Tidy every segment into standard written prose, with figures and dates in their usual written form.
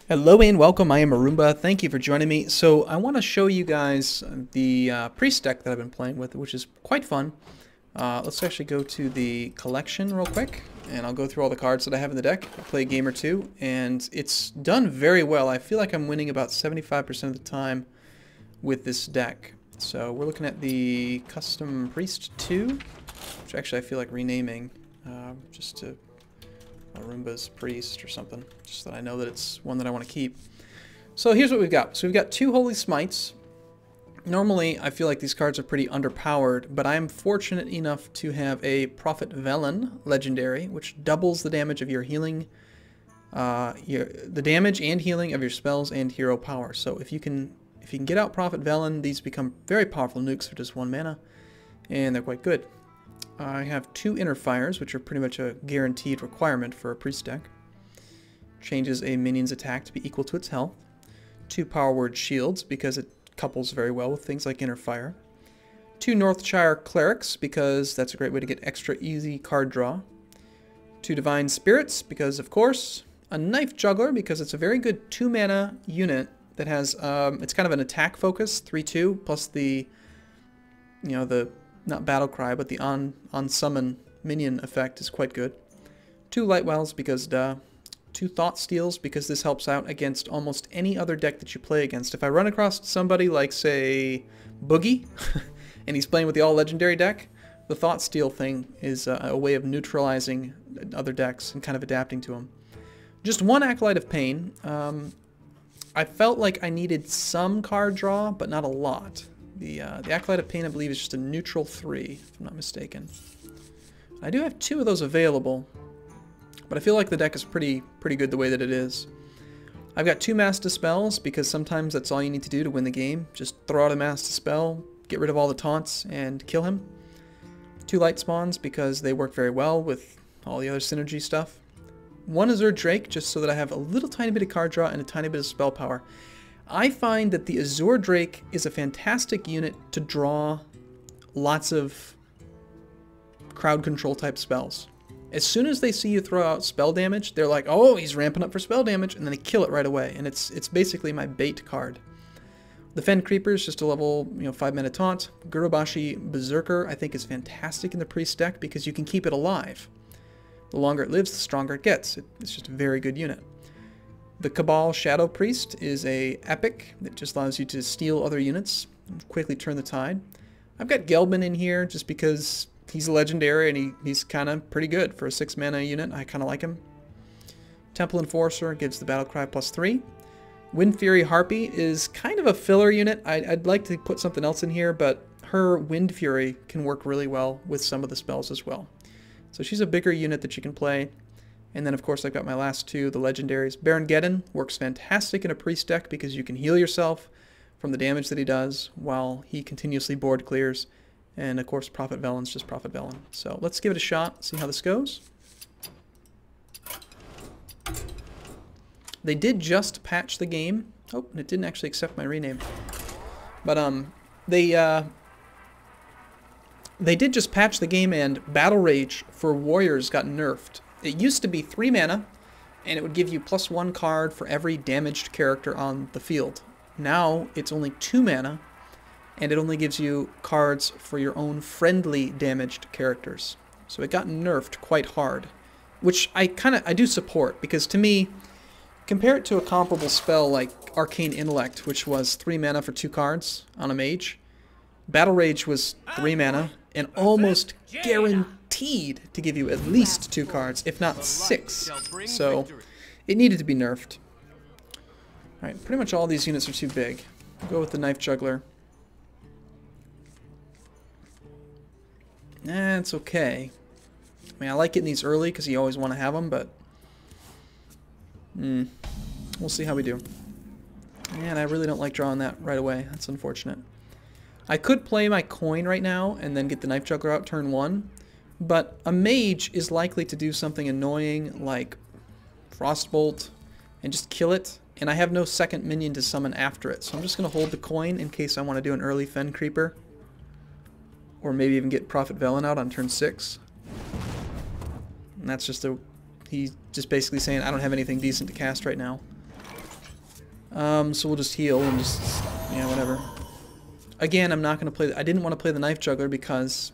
Hello and welcome, I am Arumba. Thank you for joining me. So I want to show you guys the priest deck that I've been playing with, which is quite fun. Let's actually go to the collection real quick, and I'll go through all the cards that I have in the deck. I play a game or two, and it's done very well. I feel like I'm winning about 75% of the time with this deck. So we're looking at the Custom Priest 2, which actually I feel like renaming just to Arumba's Priest or something, just that I know that it's one that I want to keep. So here's what we've got. So we've got two Holy Smites. Normally, I feel like these cards are pretty underpowered, but I'm fortunate enough to have a Prophet Velen legendary, which doubles the damage of your healing, the damage and healing of your spells and hero power. So if you can get out Prophet Velen, these become very powerful nukes for just 1 mana, and they're quite good. I have 2 Inner Fires, which are pretty much a guaranteed requirement for a priest deck. Changes a minion's attack to be equal to its health. 2 Power Word Shields, because it couples very well with things like Inner Fire. 2 Northshire Clerics, because that's a great way to get extra easy card draw. 2 Divine Spirits, because of course. A Knife Juggler, because it's a very good 2 mana unit that has, it's kind of an attack focus, 3/2, plus the, not Battle Cry, but the on summon minion effect is quite good. 2 Light Wells, because 2 Thought Steals, because this helps out against almost any other deck that you play against. If I run across somebody like, say, Boogie, and he's playing with the all-legendary deck, the Thought Steal thing is a way of neutralizing other decks and kind of adapting to them. Just 1 Acolyte of Pain. I felt like I needed some card draw, but not a lot. The Acolyte of Pain, I believe, is just a neutral 3, if I'm not mistaken. I do have 2 of those available, but I feel like the deck is pretty good the way that it is. I've got 2 Mass Dispels, because sometimes that's all you need to do to win the game. Just throw out a Mass Dispel, get rid of all the taunts, and kill him. 2 Light Spawns, because they work very well with all the other synergy stuff. 1 Azure Drake, just so that I have a little tiny bit of card draw and a tiny bit of spell power. I find that the Azure Drake is a fantastic unit to draw lots of crowd control type spells. As soon as they see you throw out spell damage, they're like, oh, he's ramping up for spell damage, and then they kill it right away, and it's basically my bait card. The Fen Creeper is just a level 5 mana taunt. Gurubashi Berserker I think is fantastic in the priest deck because you can keep it alive. The longer it lives, the stronger it gets. It's just a very good unit. The Cabal Shadow Priest is a epic that just allows you to steal other units and quickly turn the tide. I've got Gelbin in here just because he's a legendary and he's kind of pretty good for a 6 mana unit. I kind of like him. Temple Enforcer gives the Battlecry +3. Wind Fury Harpy is kind of a filler unit. I'd like to put something else in here, but her Wind Fury can work really well with some of the spells as well. So she's a bigger unit that you can play. And then, of course, I've got my last 2, the legendaries. Baron Geddon works fantastic in a priest deck because you can heal yourself from the damage that he does while he continuously board clears. And, of course, Prophet Velen's just Prophet Velen. So let's give it a shot, see how this goes. They did just patch the game. Oh, and it didn't actually accept my rename. But they did just patch the game, and Battle Rage for Warriors got nerfed. It used to be 3 mana, and it would give you +1 card for every damaged character on the field. Now, it's only 2 mana, and it only gives you cards for your own friendly damaged characters. So it got nerfed quite hard, which I do support, because to me, compare it to a comparable spell like Arcane Intellect, which was 3 mana for 2 cards on a mage. Battle Rage was 3 mana, and almost guaranteed to give you at least 2 cards, if not 6. So it needed to be nerfed. Alright, pretty much all these units are too big. I'll go with the Knife Juggler. It's okay. I mean, I like getting these early because you always want to have them, but we'll see how we do. And I really don't like drawing that right away. That's unfortunate. I could play my coin right now and then get the Knife Juggler out turn 1, but a mage is likely to do something annoying like Frostbolt and just kill it, and I have no second minion to summon after it, so I'm just going to hold the coin in case I want to do an early Fen Creeper, or maybe even get Prophet Velen out on turn 6. And that's just he's just basically saying I don't have anything decent to cast right now. So we'll just heal and just, yeah, whatever. Again, I'm not going to play... I didn't want to play the Knife Juggler because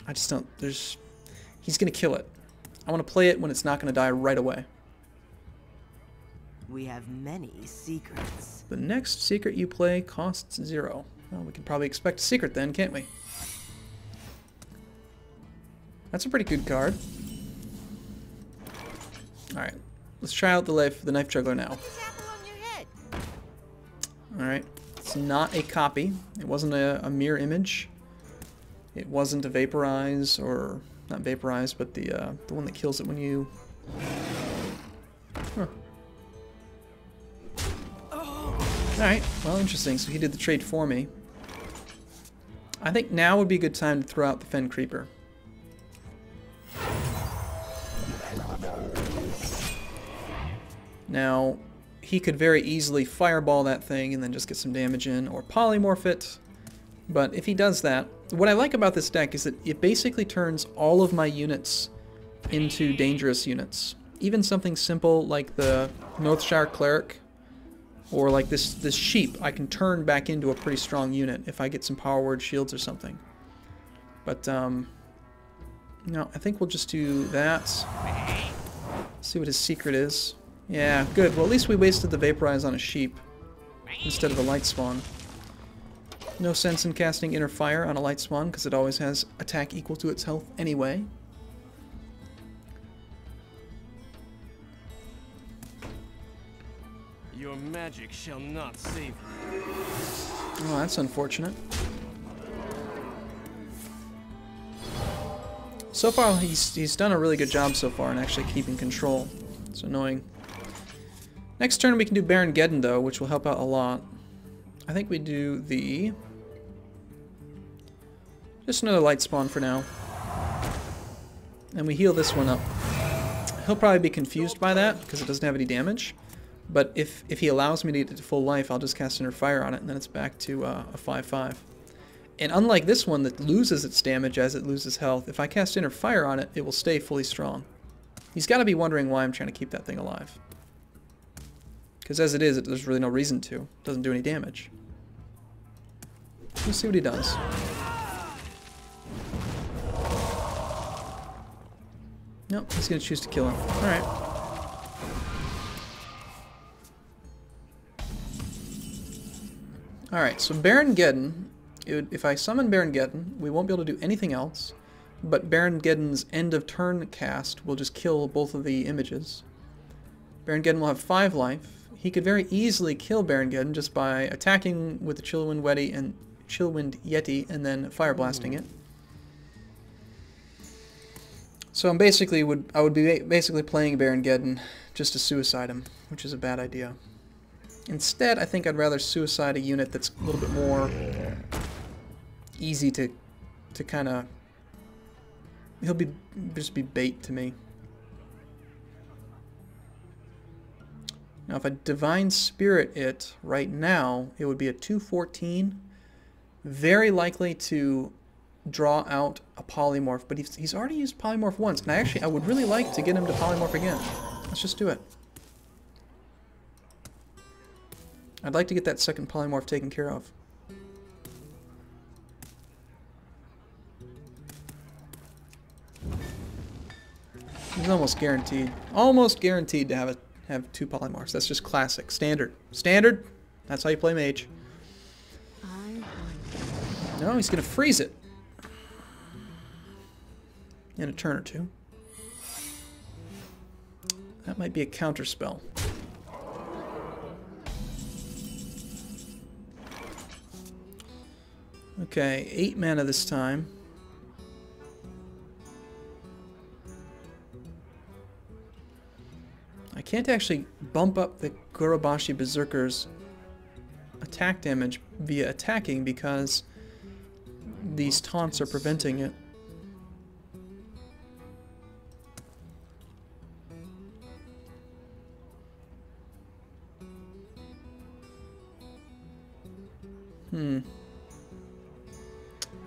I just don't... He's going to kill it. I want to play it when it's not going to die right away. We have many secrets. The next secret you play costs 0. Well, we can probably expect a secret then, can't we? That's a pretty good card. Alright, let's try out the Knife Juggler now. Alright, it's not a copy. It wasn't a mirror image. It wasn't a Vaporize, or not Vaporize, but the one that kills it when you... Huh. Alright, well, interesting. So he did the trade for me. I think now would be a good time to throw out the Fen Creeper. Now, he could very easily fireball that thing and then just get some damage in, or polymorph it. But if he does that, what I like about this deck is that it basically turns all of my units into dangerous units. Even something simple like the Northshire Cleric, or like this sheep, I can turn back into a pretty strong unit if I get some power word shields or something. But, no, I think we'll just do that. See what his secret is. Yeah, good. Well, at least we wasted the Vaporize on a sheep instead of a Light Spawn. No sense in casting Inner Fire on a Light Spawn because it always has attack equal to its health anyway. Your magic shall not save you. Oh, that's unfortunate. So far, he's done a really good job so far in actually keeping control. It's annoying. Next turn we can do Baron Geddon though, which will help out a lot. I think we do the... just another Light Spawn for now. And we heal this one up. He'll probably be confused by that because it doesn't have any damage. But if he allows me to get it to full life, I'll just cast Inner Fire on it, and then it's back to a 5/5. And unlike this one that loses its damage as it loses health, if I cast Inner Fire on it, it will stay fully strong. He's got to be wondering why I'm trying to keep that thing alive. Because as it is, there's really no reason to. It doesn't do any damage. Let's see what he does. Nope, he's going to choose to kill him. Alright. Alright, so Baron Geddon, if I summon Baron Geddon, we won't be able to do anything else, but Baron Geddon's end of turn cast will just kill both of the images. Baron Geddon will have 5 life. He could very easily kill Baron Geddon just by attacking with the Chillwind Yeti and then fire blasting it. So I would be basically playing Baron Geddon just to suicide him, which is a bad idea. Instead, I think I'd rather suicide a unit that's a little bit more easy to kind of... He'll just be bait to me. Now, if I Divine Spirit it right now, it would be a 2/14. Very likely to draw out a Polymorph, but he's already used Polymorph once, and I would really like to get him to Polymorph again. Let's just do it. I'd like to get that second Polymorph taken care of. He's almost guaranteed. Almost guaranteed to have 2 Polymorphs. That's just classic. Standard. Standard? That's how you play Mage. No, he's going to freeze it. In a turn or 2. That might be a counter spell. Okay, 8 mana this time. I can't actually bump up the Gurubashi Berserker's attack damage via attacking because these taunts are preventing it.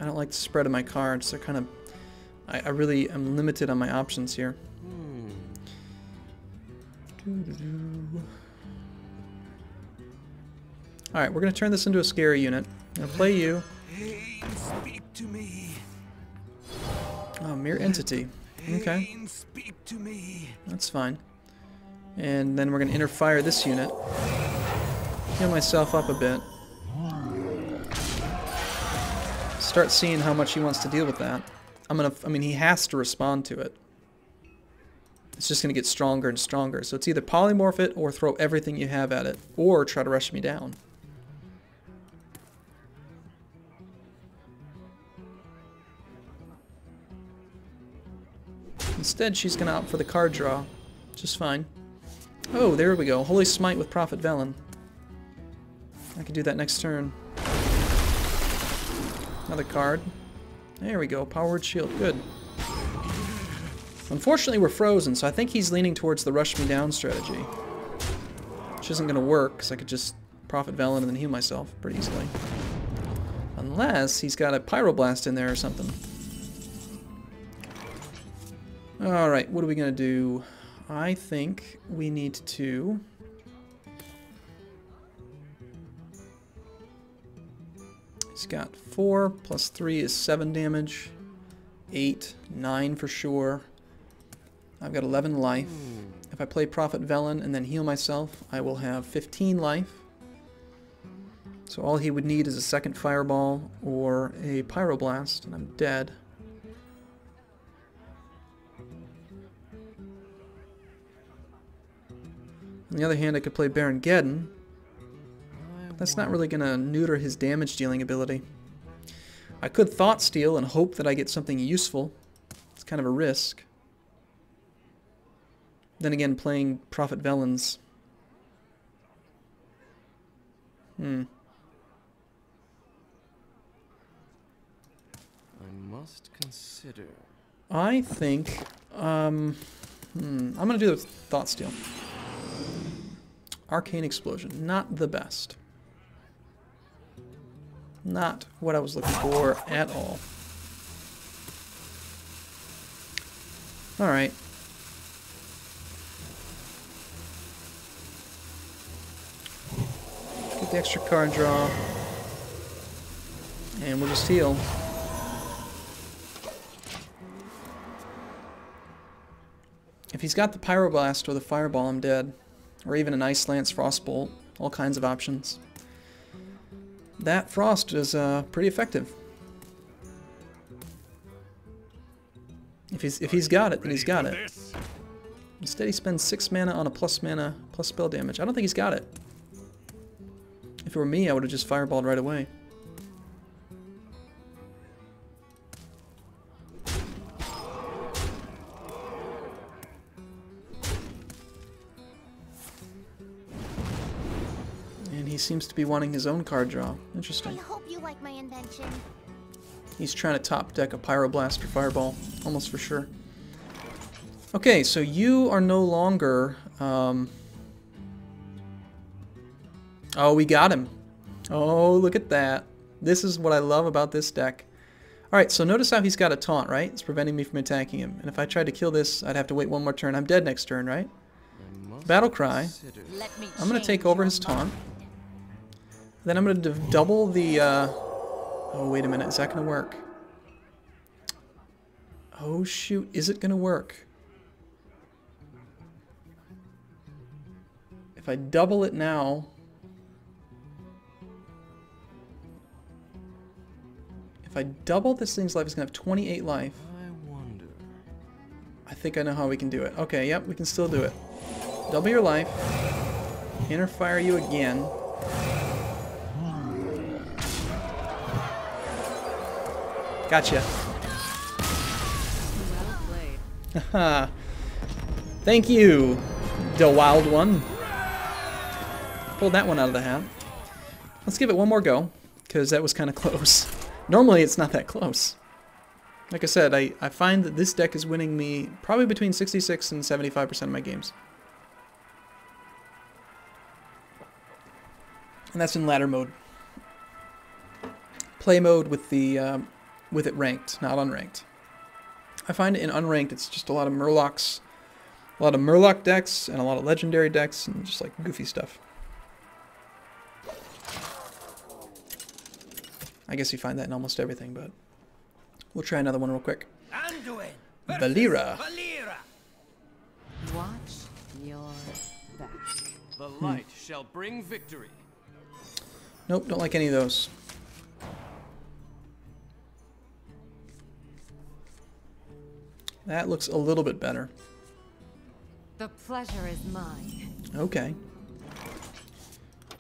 I don't like the spread of my cards. They're kind of... I really am limited on my options here. Alright, we're going to turn this into a scary unit. I'm going to play you. Pain, speak to me. Oh, mere entity. Okay. Pain, speak to me. That's fine. And then we're going to inner fire this unit. Heal myself up a bit. Start seeing how much he wants to deal with that. I mean, he has to respond to it. It's just going to get stronger and stronger. So it's either polymorph it or throw everything you have at it. Or try to rush me down. Instead, she's going to opt for the card draw. Just fine. Oh, there we go. Holy Smite with Prophet Velen. I can do that next turn. Another card. There we go. Powered Shield. Good. Unfortunately, we're frozen, so I think he's leaning towards the rush me down strategy. Which isn't going to work, because I could just Prophet Velen and then heal myself pretty easily. Unless he's got a Pyroblast in there or something. Alright, what are we going to do? I think we need to... He's got 4 plus 3 is 7 damage. 8, 9 for sure. I've got 11 life. If I play Prophet Velen and then heal myself, I will have 15 life. So all he would need is a second Fireball or a Pyroblast, and I'm dead. On the other hand, I could play Baron Geddon. But that's not really going to neuter his damage dealing ability. I could Thought Steal and hope that I get something useful. It's kind of a risk. Then again, playing Prophet Velen's. I must consider. I think, I'm going to do the Thought Steal. Arcane Explosion, not the best. Not what I was looking for at all. Alright. Get the extra card draw. And we'll just heal. If he's got the Pyroblast or the Fireball, I'm dead. Or even an Ice Lance, Frostbolt. All kinds of options. That Frost is pretty effective. If he's got it, then he's got it. Instead he spends 6 mana on a plus mana, plus spell damage. I don't think he's got it. If it were me, I would have just Fireballed right away. He seems to be wanting his own card draw. Interesting. I hope you like my invention. He's trying to top deck a Pyroblast or Fireball, almost for sure. Okay, so you are no longer... Oh, we got him. Oh, look at that. This is what I love about this deck. Alright, so notice how he's got a taunt, right? It's preventing me from attacking him. And if I tried to kill this, I'd have to wait one more turn. I'm dead next turn, right? Battle Cry. I'm going to take over his taunt. Then I'm going to double the... Oh, wait a minute. Is that going to work? Oh, shoot. Is it going to work? If I double it now... If I double this thing's life, it's going to have 28 life. I wonder. I think I know how we can do it. Okay, yep, we can still do it. Double your life. Inner fire you again. Gotcha. Well played. Haha. Thank you, the wild one. Pulled that one out of the hat. Let's give it one more go, because that was kind of close. Normally it's not that close. Like I said, I find that this deck is winning me probably between 66 and 75% of my games. And that's in ladder mode. Play mode with the with it ranked, not unranked. I find in unranked it's just a lot of Murlocs, a lot of Murloc decks and a lot of legendary decks and just like goofy stuff. I guess you find that in almost everything, but we'll try another one real quick. Anduin Valera. Valera. Watch your back. The light shall bring victory. Nope, don't like any of those. That looks a little bit better. The pleasure is mine. Okay.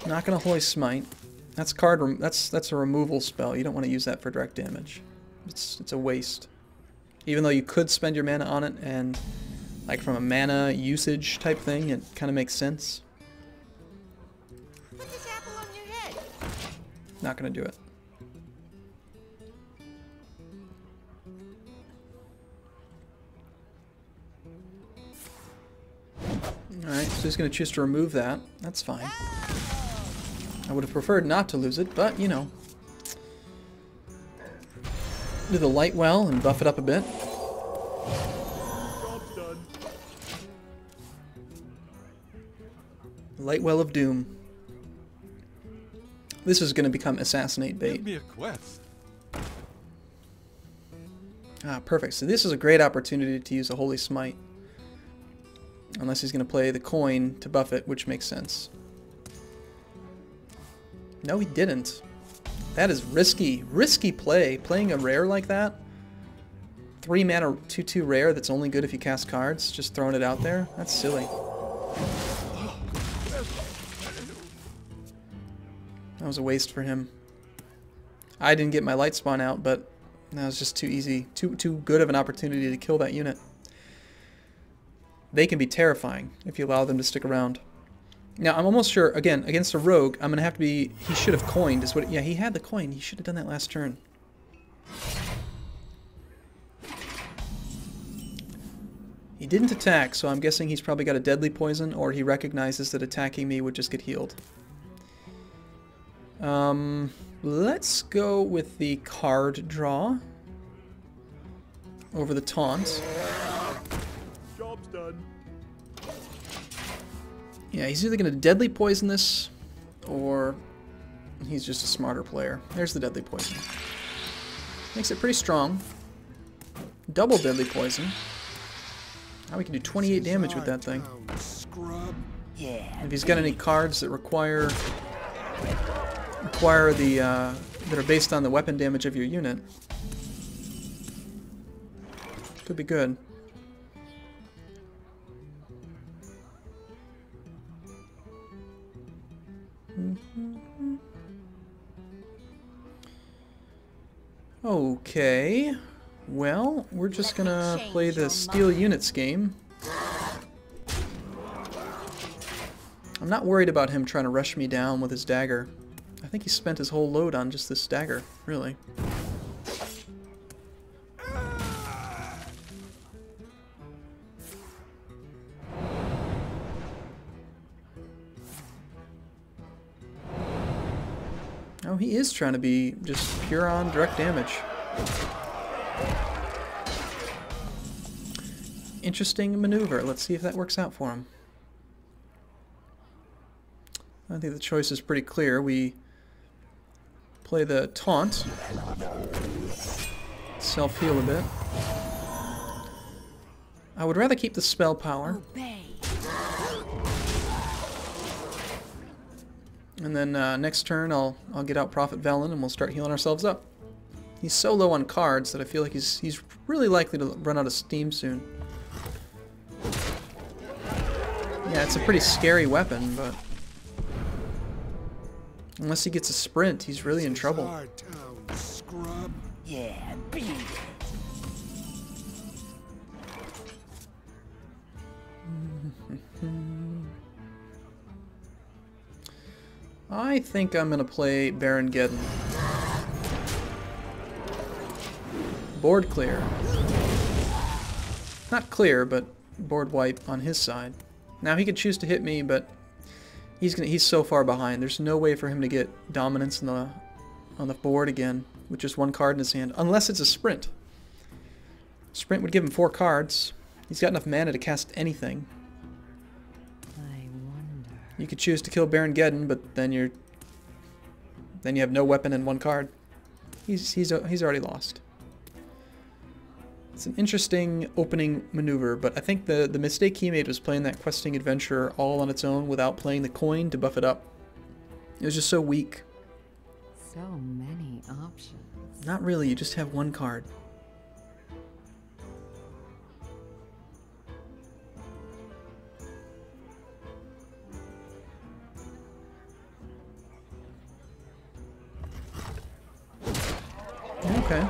Not gonna Holy Smite. That's that's a removal spell. You don't want to use that for direct damage. It's a waste. Even though you could spend your mana on it, and like from a mana usage type thing, it kind of makes sense. Put this apple on your head. Not gonna do it. Alright, so he's going to choose to remove that. That's fine. I would have preferred not to lose it, but, you know. Do the light well and buff it up a bit. Light well of doom. This is going to become assassinate bait. Give me a quest. Ah, perfect. So this is a great opportunity to use a Holy Smite. Unless he's going to play the coin to buff it, which makes sense. No, he didn't. That is risky. Risky play. Playing a rare like that. 3 mana 2/2 rare that's only good if you cast cards. Just throwing it out there. That's silly. That was a waste for him. I didn't get my light spawn out, but that was just too easy. Too good of an opportunity to kill that unit. They can be terrifying if you allow them to stick around. Now, I'm almost sure, again, against a rogue, I'm going to have to be... He should have coined. Is what. Yeah, he had the coin. He should have done that last turn. He didn't attack, so I'm guessing he's probably got a deadly poison, or he recognizes that attacking me would just get healed. Let's go with the card draw over the taunt. Job's done. Yeah, he's either going to deadly poison this, or he's just a smarter player. There's the deadly poison. Makes it pretty strong. Double deadly poison. Now we can do 28 damage with that thing. Scrub. Yeah. If he's got any cards that require the that are based on the weapon damage of your unit, could be good. Okay, well, we're just gonna play the Steel Units game. I'm not worried about him trying to rush me down with his dagger. I think he spent his whole load on just this dagger, really. Oh, he is trying to be just pure on direct damage. Interesting maneuver. Let's see if that works out for him. I think the choice is pretty clear. We play the taunt. Self-heal a bit. I would rather keep the spell power. Obey. And then next turn I'll get out Prophet Velen and we'll start healing ourselves up. He's so low on cards that I feel like he's really likely to run out of steam soon. Yeah, it's a pretty scary weapon, but unless he gets a sprint, he's really in trouble. Our town, scrub. Yeah, beat it. I think I'm gonna play Baron Geddon. Board clear. Not clear, but board wipe on his side. Now he could choose to hit me, but he's so far behind. There's no way for him to get dominance on the board again with just one card in his hand, unless it's a sprint. Sprint would give him 4 cards. He's got enough mana to cast anything. I wonder. You could choose to kill Baron Geddon, but then you have no weapon and 1 card. He's already lost. It's an interesting opening maneuver, but I think the mistake he made was playing that questing adventure all on its own without playing the coin to buff it up. It was just so weak. So many options. Not really, you just have one card. Okay.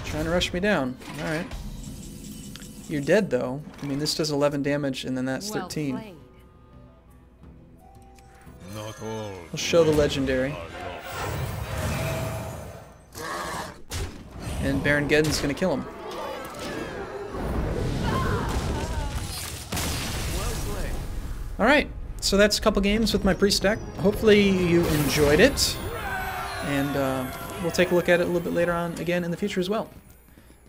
Trying to rush me down. Alright. You're dead, though. I mean, this does 11 damage, and then that's 13. Well played. Not all. I'll show the legendary. And Baron Geddon's gonna kill him. Alright, so that's a couple games with my priest deck. Hopefully you enjoyed it. And we'll take a look at it a little bit later on again in the future as well.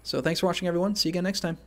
So thanks for watching, everyone. See you again next time.